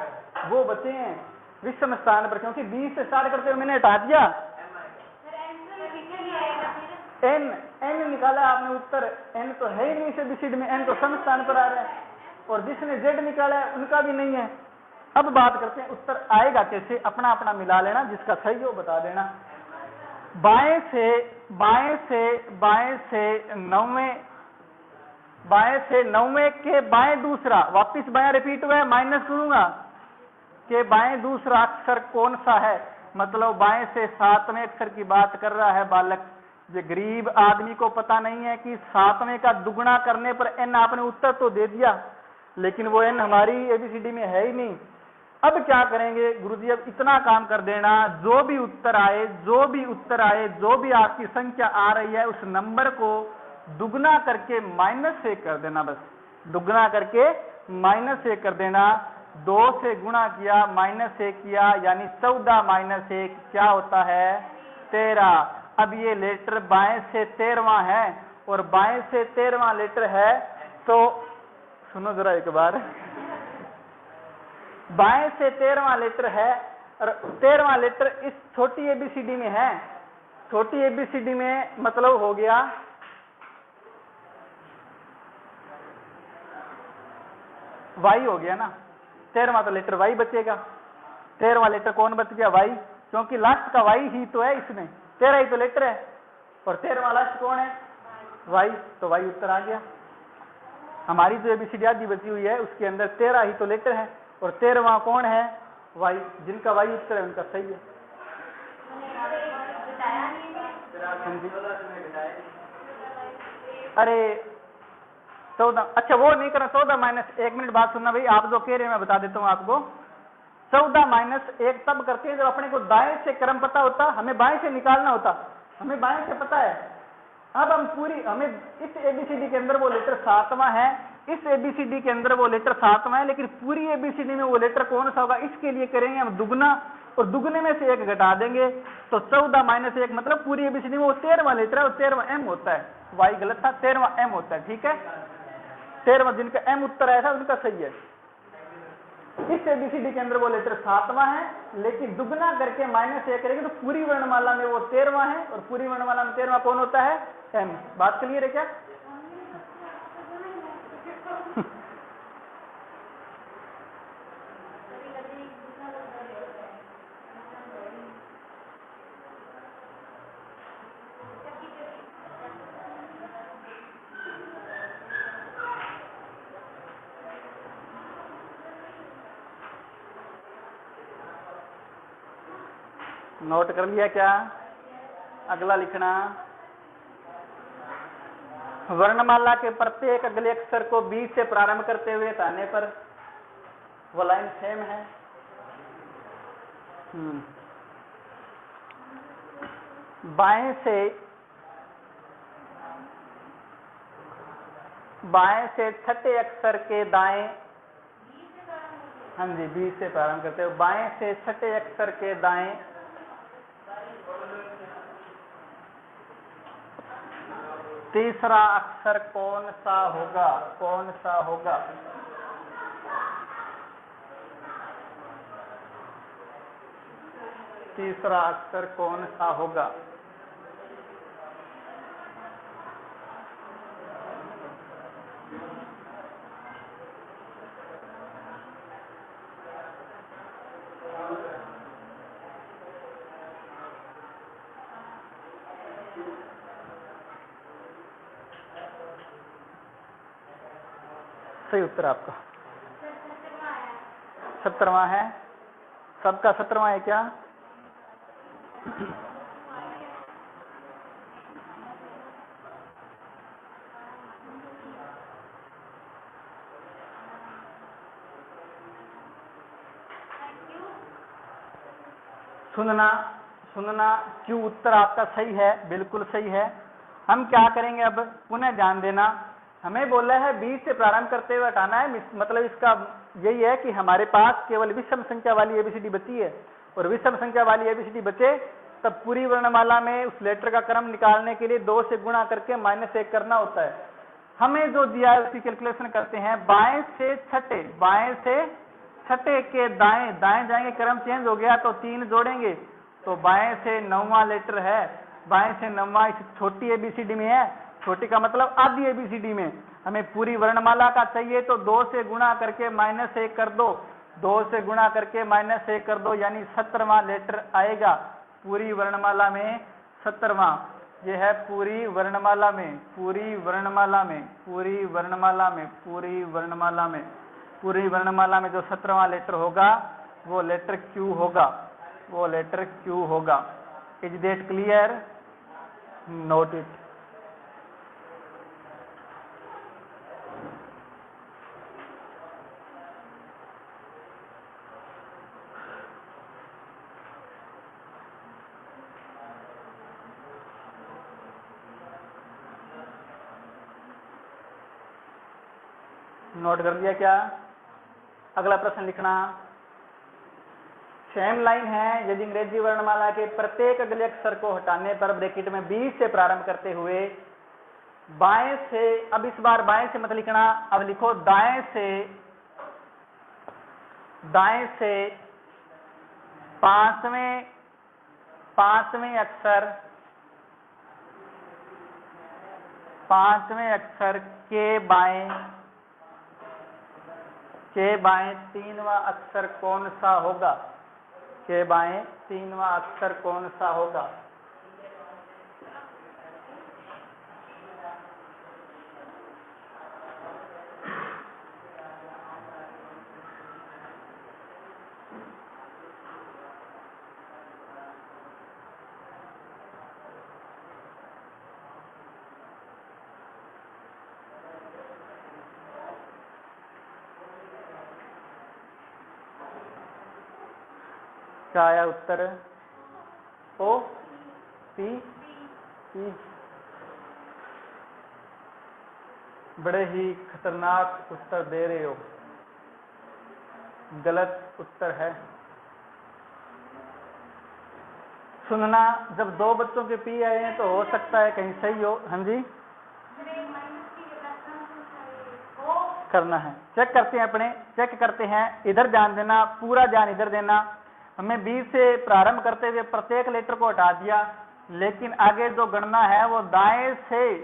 Speaker 1: वो बचे हैं विषम स्थान पर, क्योंकि 20 से स्टार्ट करते हुए मैंने हटा दिया। n निकाला आपने उत्तर, n तो है ही नहीं इस ABCD में, n तो सम स्थान पर आ रहा है, और जिसने z निकाला है उनका भी नहीं है। अब बात करते हैं उत्तर आएगा कैसे, अपना अपना मिला लेना, जिसका सही हो बता देना। बाएं से नौवें के बाएं दूसरा, वापिस बाएं रिपीट हुआ है, माइनस करूंगा के बाएं दूसरा अक्षर कौन सा है? मतलब बाएं से 7वें अक्षर की बात कर रहा है बालक। जो गरीब आदमी को पता नहीं है कि 7वें का दुगुना करने पर n आपने उत्तर तो दे दिया, लेकिन वो n हमारी एबीसीडी में है ही नहीं। अब क्या करेंगे गुरुजी, अब इतना काम कर देना, जो भी उत्तर आए, जो भी आपकी संख्या आ रही है, उस नंबर को दुगना करके -1 कर देना। बस दुगना करके -1 कर देना। 2 से गुणा किया, -1 किया, यानी 14 -1 क्या होता है? 13। अब ये लेटर बाएं से 13वां है, और बाएं से 13वां लेटर है, तो सुनो जरा एक बार, बाएं से 13वां लेटर है, और 13वां लेटर इस छोटी एबीसीडी में है। छोटी एबीसीडी में मतलब हो गया वाई हो गया ना, 13वां तो लेटर वाई बचेगा। 13वां लेटर कौन बच गया? वाई, क्योंकि लास्ट का वाई ही तो है इसमें, 13 ही तो लेटर है, और 13वां लास्ट कौन है? वाई, तो वाई उत्तर आ गया। हमारी जो एबीसीडी आदि बची हुई है उसके अंदर 13 ही तो लेटर है, और 13वां कौन है? वाई। जिनका वाई उत्तर है उनका सही है। अरे 14, अच्छा वो नहीं करना, 14 - 1 मिनट बात सुनना भाई, आप जो कह रहे हैं मैं बता देता हूं आपको। 14 - 1 तब करते हैं जब अपने को दाएं से क्रम पता होता, हमें बाएं से निकालना होता, हमें बाएं से पता है। अब हम पूरी, हमें इस एबीसीडी के अंदर वो लेटर 7वां है, इस एबीसीडी के अंदर वो लेटर 7वां है, लेकिन पूरी एबीसीडी में वो लेटर कौन सा होगा? इसके लिए करेंगे हम दुगना, और दुगने में से 1 घटा देंगे, तो 14 - 1 मतलब पूरी एबीसीडी में वो 13वां लेटर है, और 13वां एम होता है। वाई गलत था, 13वां एम होता है। ठीक है, 13वां जिनका एम उत्तर आया था उनका सही है। इस एबीसीडी के अंदर वो लेटर 7वां है, लेकिन दुगना करके -1 करेंगे तो पूरी वर्णमाला में वो 13वां है, और पूरी वर्णमाला में 13वां कौन होता है? एम। बात क्लियर है क्या? नोट कर लिया क्या? अगला लिखना, वर्णमाला के प्रत्येक अगले अक्षर को बी से प्रारंभ करते हुए हटाने पर वो लाइन सेम है। बाएं से छठे अक्षर के दाएं, हाँ जी, बी से प्रारंभ करते हुए बाएं से छठे अक्षर के दाएं तीसरा अक्षर कौन सा होगा? कौन सा होगा? तीसरा अक्षर कौन सा होगा? सही उत्तर आपका 17वां है। सबका 17वां है क्या? सुनना क्यों उत्तर आपका सही है, बिल्कुल सही है। हम क्या करेंगे अब, पुनः ध्यान देना, हमें बोला है 20 से प्रारंभ करते हुए हटाना है, मतलब इसका यही है कि हमारे पास केवल विषम संख्या वाली एबीसीडी बची है, और विषम संख्या वाली एबीसीडी बचे तब पूरी वर्णमाला में उस लेटर का क्रम निकालने के लिए 2 से गुणा करके -1 करना होता है। हमें जो दिया है उसकी कैलकुलेशन करते हैं। बाएं से छठे के दाएं जाएंगे, क्रम चेंज हो गया तो 3 जोड़ेंगे, तो बाएं से 9वां लेटर है। बाएं से 9वां इस छोटी एबीसीडी में है, छोटी का मतलब आधी एबीसीडी में। हमें पूरी वर्णमाला का चाहिए तो 2 से गुणा करके -1 कर दो, 2 से गुणा करके -1 कर दो, यानी 17वां लेटर आएगा पूरी वर्णमाला में। 17वां ये है पूरी वर्णमाला में, पूरी वर्णमाला में जो 17वां लेटर होगा वो लेटर क्यू होगा, is that clear? Note it. Note कर लिया क्या? अगला प्रश्न लिखना। सेम लाइन है, यदि अंग्रेजी वर्णमाला के प्रत्येक अगले अक्षर को हटाने पर ब्रैकेट में 20 से प्रारंभ करते हुए बाएं से, अब इस बार बाएं से मत लिखना, अब लिखो दाएं से पांचवें अक्षर के बाएं तीनवां अक्षर कौन सा होगा? के बाएं तीनवां अक्षर कौन सा होगा? क्या आया उत्तर? O P P. बड़े ही खतरनाक उत्तर दे रहे हो, गलत उत्तर है। सुनना, जब दो बच्चों के पी आए हैं तो हो सकता है कहीं सही हो। हाँ जी, करना है, चेक करते हैं इधर ध्यान देना, पूरा ध्यान इधर देना। हमें 20 से प्रारंभ करते हुए प्रत्येक लेटर को हटा दिया, लेकिन आगे जो गणना है वो दाएं से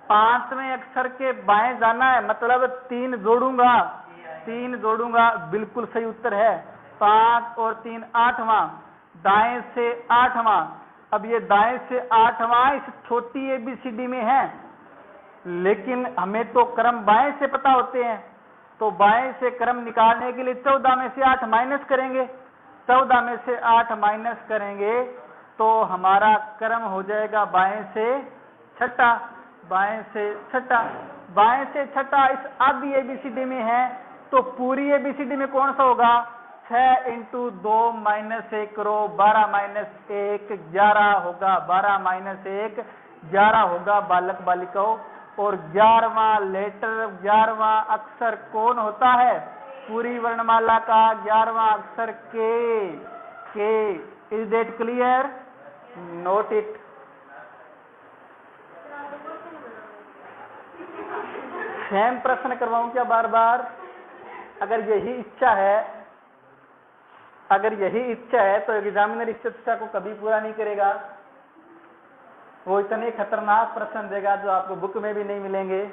Speaker 1: पांचवें अक्षर के बाएं जाना है, मतलब 3 जोड़ूंगा। बिल्कुल सही उत्तर है। 5 और 3 8वां, दाएं से 8वां। अब ये दाएं से 8वां इस छोटी एबीसीडी में है, लेकिन हमें तो क्रम बाएं से पता होते हैं, तो बाएं से क्रम निकालने के लिए 14 में से 8 माइनस करेंगे। 14 में से 8 माइनस करेंगे तो हमारा क्रम हो जाएगा बाएं से छठा। बाएं से छठा इस आधी एबीसीडी में है, तो पूरी एबीसीडी में कौन सा होगा? 6 × 2 - 1 करो, 12 - 1 11 होगा। 12 - 1 11 होगा बालक बालिकाओं। और 11वां अक्षर कौन होता है? पूरी वर्णमाला का 11वां अक्षर के। Is that clear? Note it. Same प्रश्न करवाऊं क्या बार बार? अगर यही इच्छा है तो एग्जामिनर इस इच्छा को कभी पूरा नहीं करेगा। वो इतने खतरनाक प्रश्न देगा जो आपको बुक में भी नहीं मिलेंगे,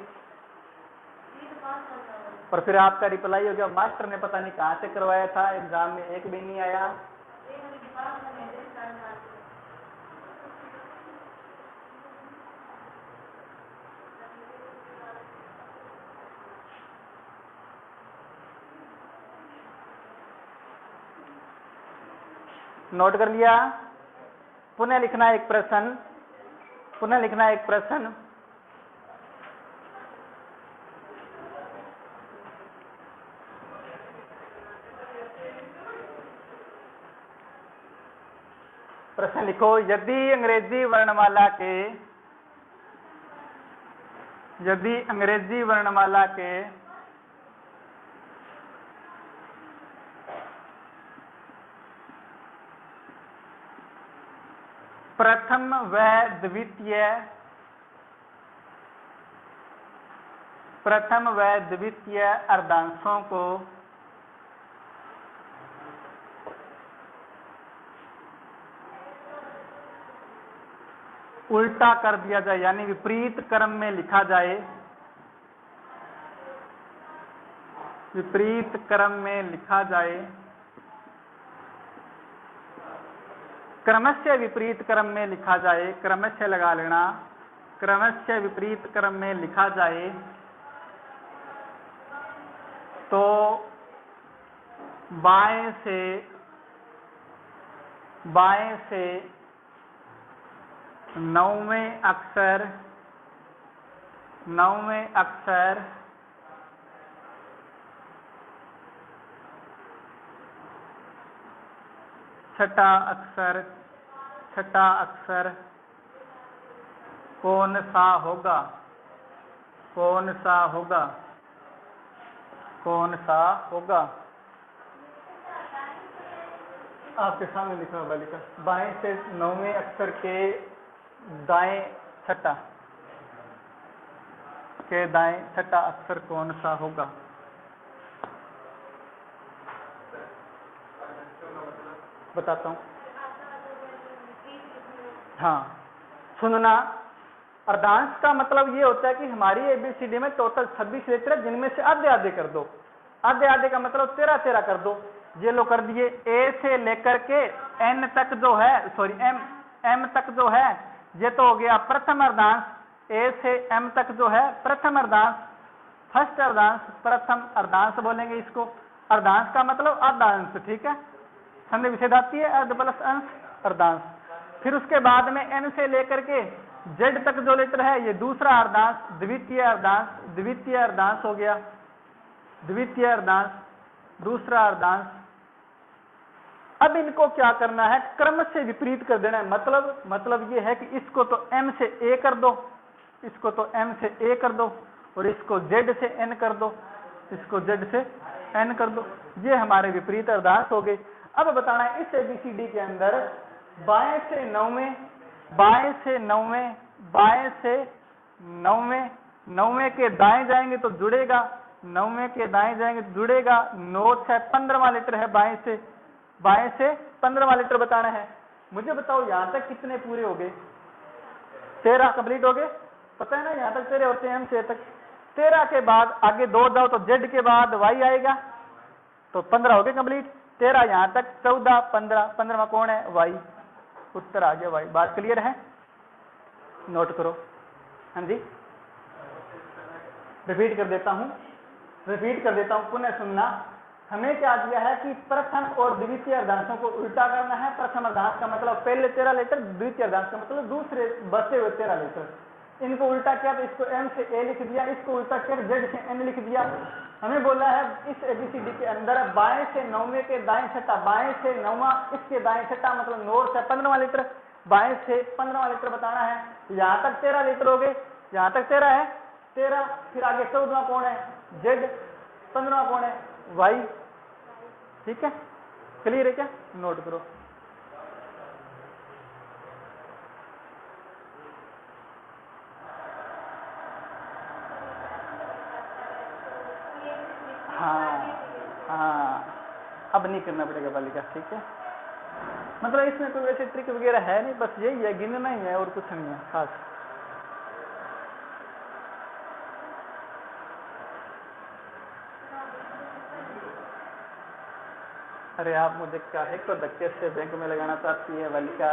Speaker 1: और फिर आपका रिप्लाई हो गया मास्टर ने पता नहीं कहां से करवाया था, एग्जाम में एक भी नहीं आया। नोट कर लिया? पुनः लिखना एक प्रश्न। प्रश्न लिखो, यदि अंग्रेजी वर्णमाला के प्रथम व द्वितीय अर्धांशों को उल्टा कर दिया जाए, यानी विपरीत क्रम में लिखा जाए, क्रमस्य विपरीत क्रम में लिखा जाए, क्रमस्य लगा लेना, क्रमस्य विपरीत क्रम में लिखा जाए तो बाएं से 9वें अक्षर 6ठा अक्षर कौन सा होगा? कौन सा होगा? कौन सा होगा? आपके सामने लिखा हुआ लिखा, बाएं से 9वें अक्षर के दाएं छठा अक्षर कौन सा होगा? बताता हूं। हाँ, सुनना। अर्धांश का मतलब ये होता है कि हमारी एबीसीडी में टोटल 26 लेटर है, जिनमें से आधे आधे कर दो। आधे आधे का मतलब 13 कर दो। ये लो कर दिए। ए से लेकर के एन तक जो है, सॉरी एम तक जो है, ये तो हो गया प्रथम अर्धांश। ए से एम तक जो है प्रथम अर्धांश, फर्स्ट अर्धांश, प्रथम अर्धांश बोलेंगे इसको। अर्धांश का मतलब आधा अंश, ठीक है। संधि विच्छेद आती है, अर्ध प्लस अंश, अर्धांश। फिर उसके बाद में एन से लेकर के जेड तक जो लेटर है, ये दूसरा अर्धांश, द्वितीय अर्धांश हो गया। द्वितीय अर्धांश, दूसरा अर्धांश। अब इनको क्या करना है? क्रम से विपरीत कर देना है। मतलब ये है कि इसको तो m से a कर दो, इसको तो m से a कर दो, और इसको z से n कर दो, इसको z से n कर दो। ये हमारे विपरीत अर्धांश हो गए। अब बताना है इस एबीसीडी के अंदर बाएं से नौवें के दाएं जाएंगे तो जुड़ेगा, 9वें के दाएं जाएंगे तो जुड़ेगा। 9 6 15वां लेटर है, बाएं से 15वां लेटर बताना है। मुझे बताओ यहां तक कितने पूरे हो गए? 13 कंप्लीट हो गए। पता है ना, यहां तक 13 होते हैं, हम से तक। 13 के बाद आगे 2 जाओ तो जेड के बाद वाई आएगा, तो 15 हो गए कंप्लीट। 13 यहां तक, 14 15, 15वां कौन है? वाई। उत्तर आ गया वाई। बात क्लियर है? नोट करो। हाँ जी, रिपीट कर देता हूं, पुनः सुनना। हमें क्या दिया है कि प्रथम और द्वितीय अर्धांशों को उल्टा करना है। प्रथम अर्धांश का मतलब पहले 13 लेटर, द्वितीय अर्धांश का मतलब दूसरे बचे हुए 13 लेटर। इनको उल्टा किया तो इसको m से a लिख दिया, इसको उल्टा किया z से n लिख दिया। हमें बोला है इस एबीसीडी के अंदर बाएं से 9वें के दाएं छठा, बाएं से 9वां इसके दाएं छठा, मतलब 9 से 15वां लेटर, बाएं से 15वां लेटर बताना है। यहां तक 13 लेटर हो गए, यहां तक 13 है, 13। फिर आगे 14वां कौन है? z। 15वां कौन है? y। ठीक है, क्लियर है क्या? नोट करो। हाँ, अब नहीं करना पड़ेगा बालिका, ठीक है। मतलब इसमें कोई वैसे ट्रिक वगैरह है नहीं, बस यही है, गिनना ही है और कुछ नहीं है खास। अरे आप मुझे काहे को धक्के से बैंक में लगाना चाहती है बालिका?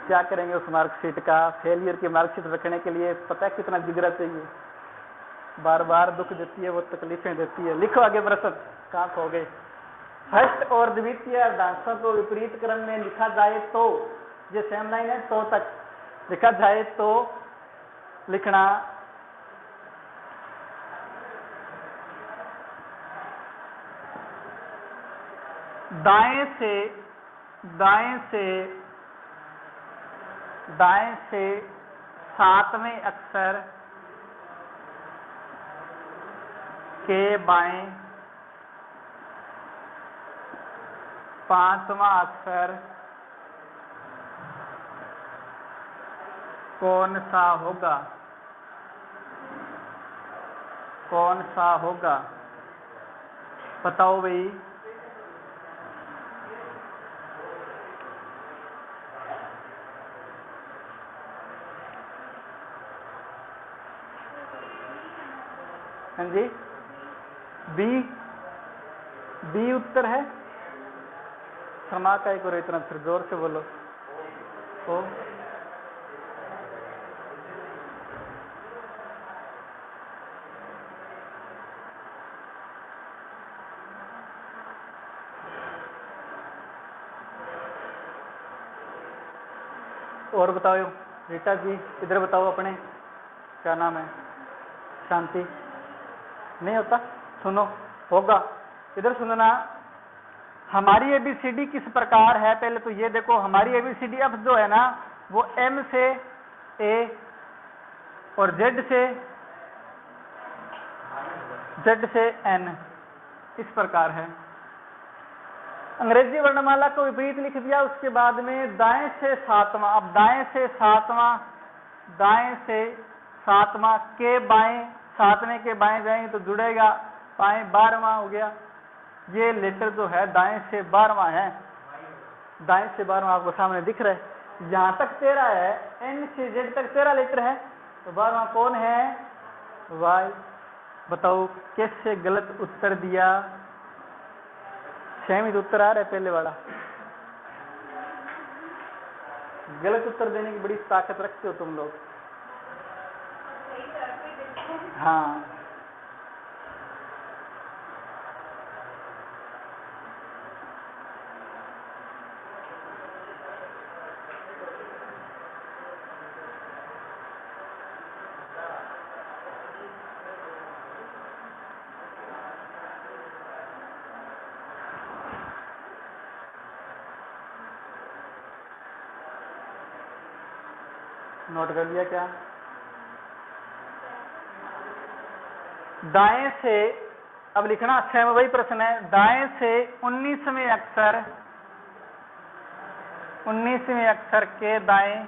Speaker 1: क्या करेंगे उस मार्कशीट का? फेलियर की मार्कशीट रखने के लिए पता है कितना जिगरा चाहिए? बार बार दुख देती है, वो तकलीफें देती है। लिखो आगे प्रश्न, कहाँ खो गए? फर्स्ट और द्वितीय अर्धांशों को विपरीत क्रम में लिखा जाए तो, ये सेम लाइन है, तो तक लिखा जाए तो लिखना दाएं से 7वें अक्षर के बाएं 5वां अक्षर कौन सा होगा? कौन सा होगा? बताओ भाई। हाँ जी, बी उत्तर है। शर्मा का एक और इतना फिर जोर से बोलो। तो और बताओ रीटा जी, इधर बताओ अपने, क्या नाम है, शांति, नहीं होता, सुनो, होगा, इधर सुनना। हमारी एबीसीडी किस प्रकार है, पहले तो ये देखो, हमारी एबीसीडी अब जो है ना वो एम से ए और जेड से एन इस प्रकार है। अंग्रेजी वर्णमाला को विपरीत लिख दिया, उसके बाद में दाएं से सातवां, अब दाएं से सातवां के बाएं, सातवें के बाएं जाएंगे तो जुड़ेगा, बाएं 12वां हो गया। ये लेटर जो है दाएं से 12वां है, दाएं से 12वां आपको सामने दिख रहा है। यहां तक 13 है, एन से जेड तक 13 लेटर है, तो 12वां कौन है, वाई। बताओ कैसे गलत उत्तर दिया, सेम ही उत्तर आ रहा है पहले वाला। गलत उत्तर देने की बड़ी ताकत रखते हो तुम लोग। हाँ, नोट कर लिया क्या? दाएं से, अब लिखना अच्छा है, वही प्रश्न है, दाएं से 19वें अक्षर, 19वें अक्षर के दाएं,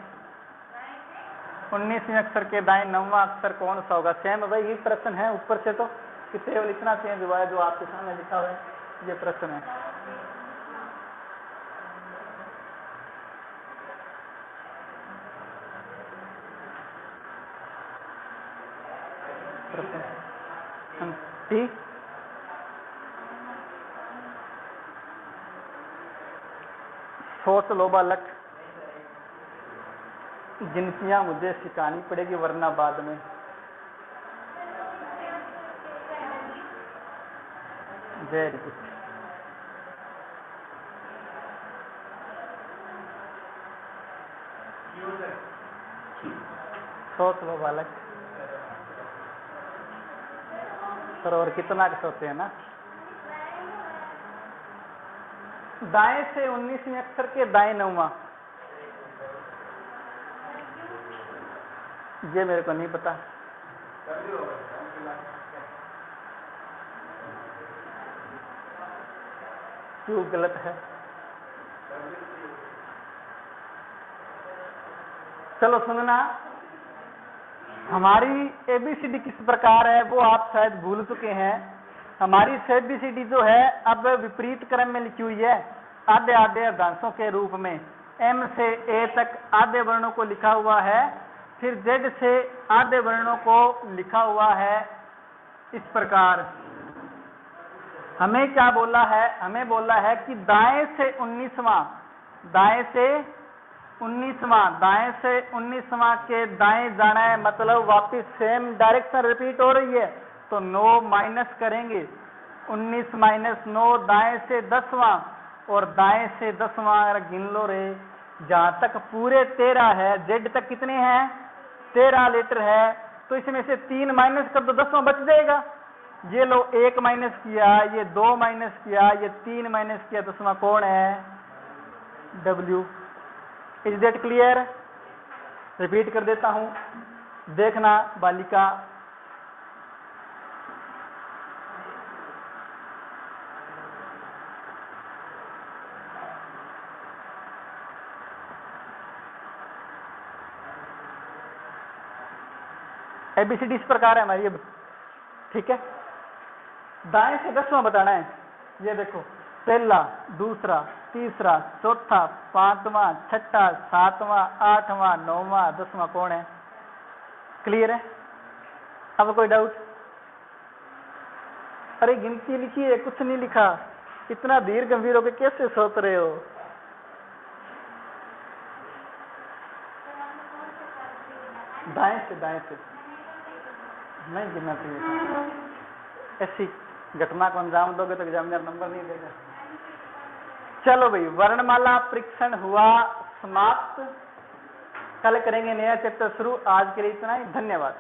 Speaker 1: 19वें अक्षर के दाएं 9वां अक्षर कौन सा होगा? सेम भाई यही प्रश्न है, ऊपर से तो केवल इतना चेंज हुआ है जो आपके सामने लिखा हुआ है, ये प्रश्न है। ठीक, सोच लो बालक, गिनतियां मुझे सिखानी पड़ेगी वरना बाद में। वेरी गुड, सोच लो बालक, सर और कितना सोचते हैं ना। दाएं से 19वें अक्षर के दाएं 9वां, ये मेरे को नहीं पता। क्यों गलत है? चलो सुनना, हमारी एबीसीडी किस प्रकार है वो आप शायद भूल चुके हैं। हमारी एबीसीडी जो है अब विपरीत क्रम में लिखी हुई है, आधे आधे अर्धांशों के रूप में। एम से ए तक आधे वर्णों को लिखा हुआ है, फिर जेड से आधे वर्णों को लिखा हुआ है इस प्रकार। हमें क्या बोला है? हमें बोला है कि दाएं से 19वां, दाएं से 19वां के दाएं जाना है, मतलब वापस सेम डायरेक्शन रिपीट हो रही है, तो 9 माइनस करेंगे, 19 माइनस 9, दाएं से 10वां, और दाएं से 10वां अगर गिन लो रे, जहां तक पूरे 13 है, जेड तक कितने हैं? 13 लेटर है, तो इसमें से 3 माइनस कर दो, 10वां बच जाएगा। ये लो 1 माइनस किया, ये 2 माइनस किया, ये 3 माइनस किया, 10वां कौन है? W। Is that clear? Repeat कर देता हूं, देखना बालिका। एबीसीडी इस प्रकार है हमारी, अब ठीक है। दाएं से 10वां बताना है, ये देखो, पहला, दूसरा, तीसरा, चौथा, 5वां, 6ठा, 7वां, 8वां, 9वां, 10वां कौन है? क्लियर है? अब कोई डाउट? अरे गिनती लिखी है, कुछ नहीं लिखा, इतना धीर गंभीर होकर कैसे सोच रहे हो? दाएं से नहीं गिनना चाहिए, ऐसी घटना को अंजाम दोगे तो एग्जामिनर नंबर नहीं देगा। चलो भाई, वर्णमाला परीक्षण हुआ समाप्त। कल करेंगे नया चैप्टर शुरू। आज के लिए इतना ही, धन्यवाद।